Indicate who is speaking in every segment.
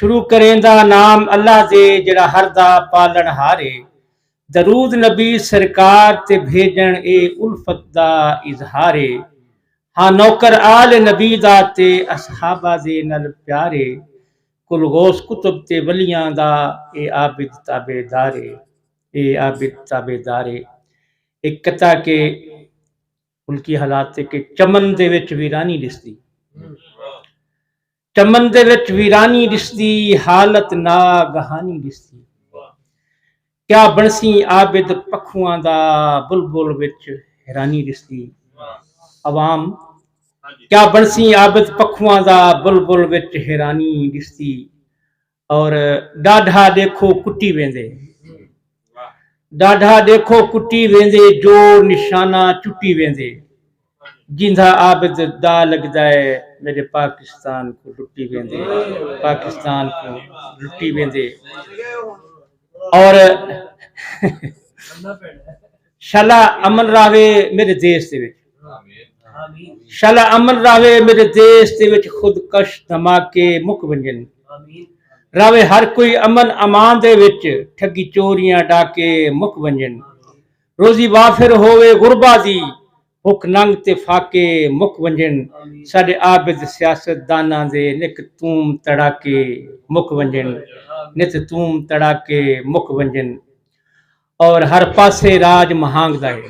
Speaker 1: शुरू करेंदा नाम अल्लाह दे जड़ा हर दा पालन हारे। दरूद नबी सरकार ते भेजण ए उल्फत दा इजहारे। हाँ नौकर आल नबी दा ते असहाबा दे नल प्यारे। कुल गौस कुतुब ते वलियां दा ए आबिद ताबेदारे। ए आबिद ताबेदारे। एक कथा के उनकी हालात के चमन दे विच वीरानी दिसदी। चमन दे विच वीरानी दिसदी, हालत नागहानी दिसदी। क्या बनसी आबिद पखुआं दा बुलबुल विच हैरानी दिसदी। अवाम क्या बनसी आबिद पखुआं दा बुलबुल विच हैरानी दिसदी। और डाढ़ा देखो कुटी वेंदे, डाढ़ा देखो कुटी वेंदे, जोर निशाना चुटी वेंदे। जिंदा आबिद दा लगदा है मेरे पाकिस्तान को लुटी वेंदे, पाकिस्तान को लुटी वेंदे। और शला अमन रावे मेरे देश दे विच, शला अमन रावे मेरे देश दे विच, खुदकश धमाके मुक वंजन। रावे हर कोई अमन अमान दे विच, ठगी चोरियां डाके मुक वंजन। रोजी वाफिर होवे गुरबा दी, भुख नंग ते फाके मुक वंजन। साडे आबिद सियासतदानां दे निक तूम तड़ाके मुक वंजन, नित तूम तड़ाके मुक वंजन। और हर पासे राज महांगदा है,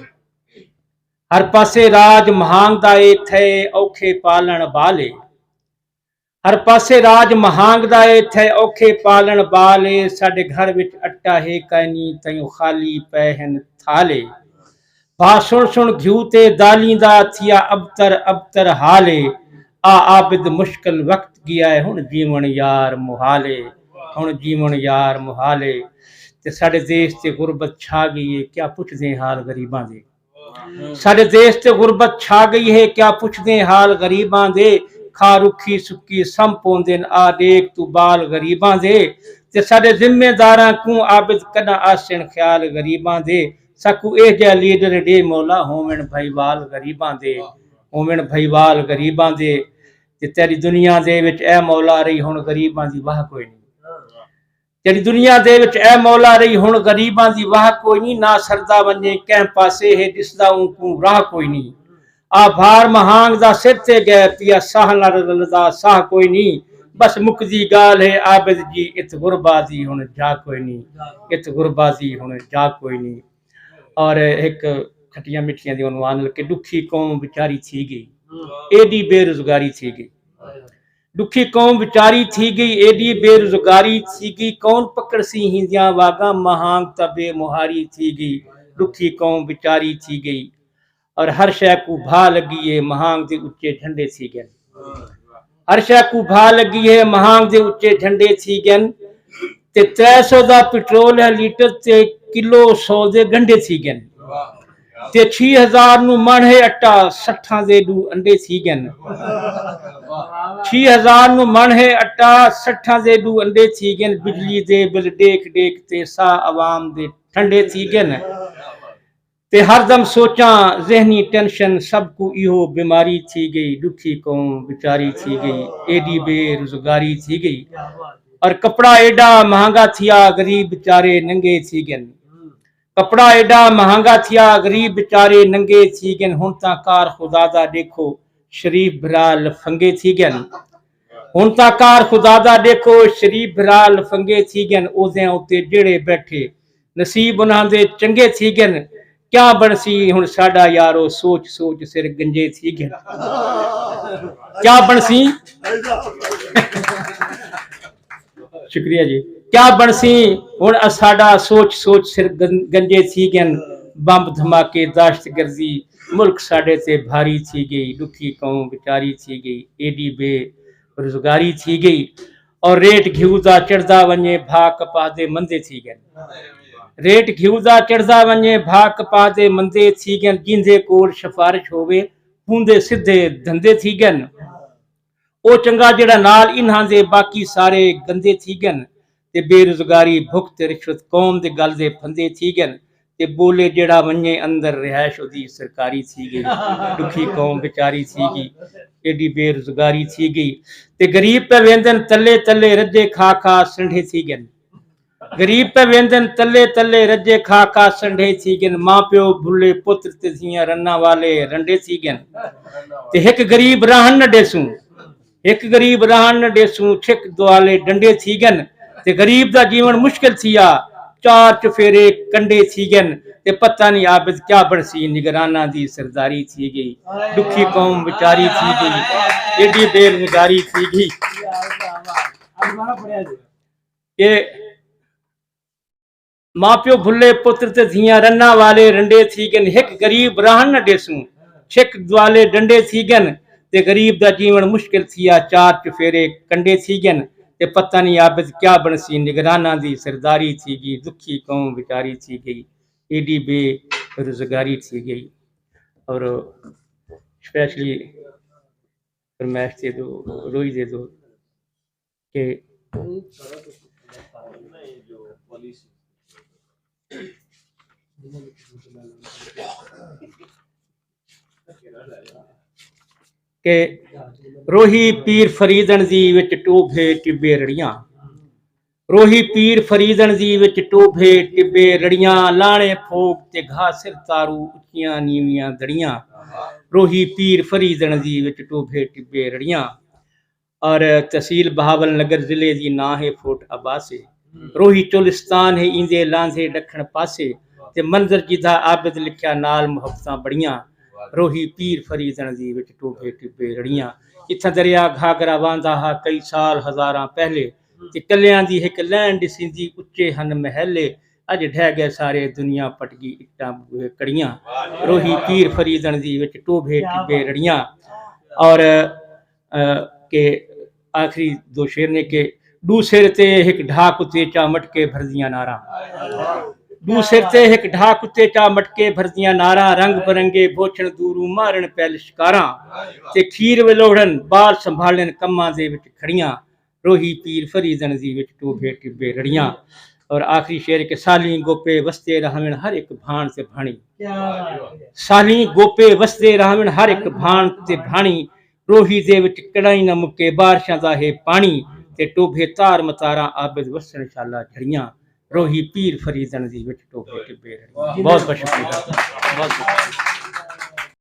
Speaker 1: हर पासे राज महांगदा है, थे औखे पालण बाले। हर पासे राज महांगदा है, थे औखे पालण बाले। साडे घर विच अट्टा है कैनी, तयूं खाली पै हन थाले। भा सुन सुन घ्यू ते दाली दा, थिया अबतर अबतर हाले। आ आबिद मुश्किल वक्त गया है, हुण जीवन यार मुहाले, हुण जीवन यार मुहाले। ते साडे देश ते गुरबत छा गई है, क्या पुछदे हाल गरीबां दे। साडे देश ते गुरबत छा गई है, क्या पुछदे हाल गरीबां दे। खा रुखी सुक्की सम पोंदे न, आ देख तू बाल गरीबां दे। ते साडे जिम्मेदारां को आबिद कदा आसन ख्याल गरीबां दे। साकू ए जिहा लीडर दे मौला, होवन भाईवाल गरीबां दे, होवन भाईवाल गरीबां दे। ते तेरी दुनिया दे विच ए मौला रही हुण गरीबां दी वाह कोई नहीं। तेरी दुनिया दे विच ए मौला रही हुण गरीबां दी वाह कोई नहीं। ना सरदा वंजे कैं पासे है, दिसदा उनकू राह कोई नहीं। आ भार महांग दा सिर ते गए, पिया साह नाल रलदा साह कोई नहीं। बस मुकदी गाल है आबिद जी, इत गुरबा दी हुण जा कोई नहीं, इत गुरबा दी हुण जा कोई नहीं। और एक खटिया मिठिया दी उन्वान के दुखी कौम बेचारी थी गई, एडी बेरोजगारी थी गई। दुखी कौम बेचारी थी गई, एडी बेरोजगारी थी गई। कौन पकड़ सी हिंदिया वागा, महांग तबे मुहारी थी गई। दुखी कौम बेचारी थी गई। और हर शय को भा लगी है, महांग दे उच्चे झंडे थी गए। हर शय को भा लगी है, महांग दे उच्चे झंडे थी गए। ते 300 दा पेट्रोल है लीटर, ते किलो 100 दे गंढे थी गए। ते 6000 नु मण है अट्टा, 60 दे दू अंडे थी गए। 6000 नु मण है अट्टा, 60 दे दू अंडे थी गए। बिजली दे बिल देख देख ते सा आवाम दे ठंडे थी गए। ते हरदम सोचा जहनी टेंशन, सबको इहो बीमारी थी गई। दुखी कौम बेचारी थी गई, एडी बेरोजगारी थी गई। और कपड़ा एडा महंगा थिया, गरीब बेचारे नंगे थी गए। कपड़ा एडा महंगा थिया, गरीब बेचारे नंगे थी गए। हुण तां कार खुदा दा देखो, शरीफ भरा लफंगे थी गए। हुण तां कार खुदा दा देखो, शरीफ भरा लफंगे थी गए। ओदियां उत्ते जेड़े बैठे, नसीब उन्हां दे चंगे थी गए। क्या बनसी हुण साडा यारो, सोच सोच सिर गंजे थी गए। क्या बनसी शुक्रिया जी। क्या बनसी हुण साडा, सोच सोच सिर गंजे थी गए। बंब धमाके दाश्त गर्जी, मुल्क साडे ते भारी थी गई। दुखी कौम बेचारी थी गई, एडी बेरोजगारी थी गई। और रेट घिऊ दा चढ़दा वञे, भा कपा दे मंदे थी गए। रेट घिऊ दा चढ़दा वञे, भा कपा दे मंदे थी गए। जिंदे कोल सिफारिश होवे, हुंदे सिद्धे धंधे थी गए। ओ चंगा जेड़ा नाल इन्हां दे, बाकी सारे गंदे थी गए। ते बेरोजगारी भुख ते रिश्वत कौम दे गल दे फंदे थी गए। ਤੇ ਬੋਲੇ ਜਿਹੜਾ ਵੰਨੇ ਅੰਦਰ ਰਿਹਾਇਸ਼ ਉਹਦੀ ਸਰਕਾਰੀ ਸੀਗੀ ਦੁਖੀ ਕੌਮ ਵਿਚਾਰੀ ਸੀਗੀ ਏਡੀ ਬੇਰੁਜ਼ਗਾਰੀ ਸੀਗੀ ਤੇ ਗਰੀਬ ਪੈ ਵੇਂਦਨ ਤੱਲੇ ਤੱਲੇ ਰੱਜੇ ਖਾ ਖਾ ਸੰਢੇ ਸੀਗਨ गरीब पे वेंदन तले तले रजे खा खा संढे सीगन मां प्यो भुले पुत्र ते सियां रन्ना वाले रंडे सीगन ते एक गरीब रहन न डेसू एक गरीब रहन न डेसू छिक दुआले डंडे सीगन ते गरीब दा जीवन मुश्किल थिया चार चफेरे कंडे सीगन ते पता नहीं आबिद क्या बनसी निगराना दी सरदारी थी गई दुखी कौम बेचारी थी गई एडी बेरोजगारी थी गई ये मां प्यो भुले पुत्र ते धियां रन्ना वाले रंडे थीगन एक गरीब रहन न डेसू छिक दुआले डंडे थीगन ते गरीब दा जीवन मुश्किल थिया चार चफेरे कंडे थीगन ते पता नहीं आबिद क्या बनसी निगराना दी सरदारी थी गई दुखी कौम बेचारी थी गई एडी बेरोजगारी थी गई और स्पेशली फरमाइश दे दो रोई दे दो कि के रोही पीर फरीदन दी विच टोभे टिब्बे रड़ियां रोही पीर फरीदन दी विच टोभे टिब्बे रड़ियां लाणे फोक ते घा सिर तारू उच्चियां नीवियां दड़ियां रोही पीर फरीदन दी विच टोभे टिब्बे रड़ियां और तहसील बहावल नगर जिले दी ना है फोर्ट अब्बासे रोही चोलिस्तान है इंदे लांधे दखण पासे ते मंजर जिदा आबिद लिखिया नाल मुहब्बतां बड़ियां रोही पीर फरीदन दी विच टोभे टिब्बे रड़ियां इत्थां दरिया घाघरा वांदा हा कई साल हज़ारां पहले ते कल्यां दी हिक लैन दिसींदी उच्चे हन महले अज ढह गए सारे दुनिया पट गई इट्टां बूहे कड़ियां रोही पीर फरीदन दी विच टोभे टिब्बे रड़ियां और के आखिरी दो शेर ने के दू सिर ते हिक ढाक उते चा मटके भरदियां नारा दू सिर ते हिक ढाक उते चा मटके भरदियां नारा रंग बरंगे भोछण दूरू मारन पैल शिकारां ते खीर विलोड़न बाल संभालन कम्मां दे विच खड़ियां रोही पीर फरीदन दी विच टोभे टिब्बे रड़ियां और आखिरी शेर के साली गोपे वसते रहवन हर एक भाण ते भाणी साली गोपे वसते रहवन हर एक भाण ते भाणी रोही दे विच कड़ाई न मुके बारिशां दा है पानी ते टोभे तार मतारा आबिद वसन शाला झड़ियां रोही पीर फरीदन दी विच टोभे टिब्बे रड़ियां बहुत बहुत शुक्रिया बहुत